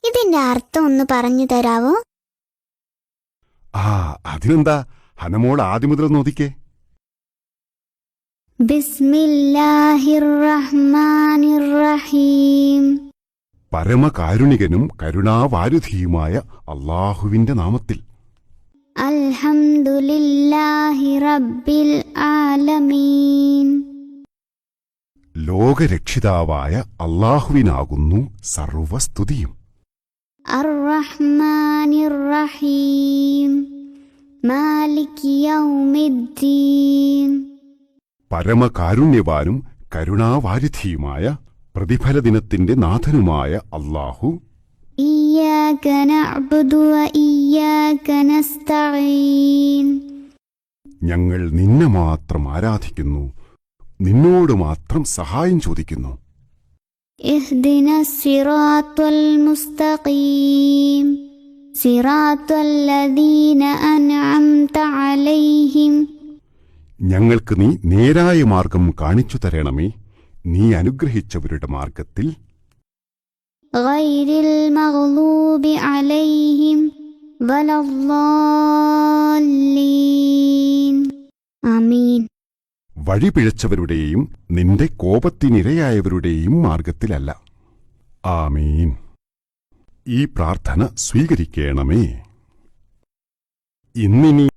ഇതിന്റെ അർത്ഥം ഒന്ന് പറഞ്ഞു തരാവോ? അതിനെന്താ, ഹനമോൾ ആദ്യം മുതൽ നോദിക്കേ. ബിസ്മില്ലാഹിർ റഹ്മാനിർ റഹീം. പരമകാരുണികനും കരുണാവാരുധിയുമായ അല്ലാഹുവിന്റെ നാമത്തിൽ. അൽഹംദുലില്ലാഹി റബ്ബിൽ ആലമീൻ. ലോകരക്ഷിതാവായ അല്ലാഹുവിനാകുന്നു സർവസ്തുതിയും. അർ-റഹ്മാനിർ റഹീം. മാലികി യൗമിദ്ദീൻ. പരമകാരുണ്യവാനും കരുണാവാരിധിയുമായ പ്രതിഫലദിനത്തിന്റെ നാഥനുമായ അല്ലാഹു. ഇയ്യാക നഅ്ബുദു വ ഇയ്യാക നസ്തഈൻ. ഞങ്ങൾ നിന്നെ മാത്രം ആരാധിക്കുന്നു, നിന്നോട് മാത്രം സഹായം ചോദിക്കുന്നു. ഇഹ്ദിനസ് സിറാത്തൽ മുസ്തഖീം. സിറാത്തൽ ലദീന അൻഅംത അലൈഹിം. ഞങ്ങൾക്ക് നീ നേരായ മാർഗം കാണിച്ചു തരണമേ, നീ അനുഗ്രഹിച്ചവരുടെ മാർഗത്തിൽ. ഗൈരിൽ മഗ്ലൂബി അലൈഹിം വലദ്ദാല്ലീൻ. ആമീൻ. വഴിപിഴച്ചവരുടെയും നിന്റെ കോപത്തിനിരയായവരുടെയും മാർഗത്തിലല്ല. ആമീൻ. ഈ പ്രാർത്ഥന സ്വീകരിക്കണമേ. ഇന്നിനി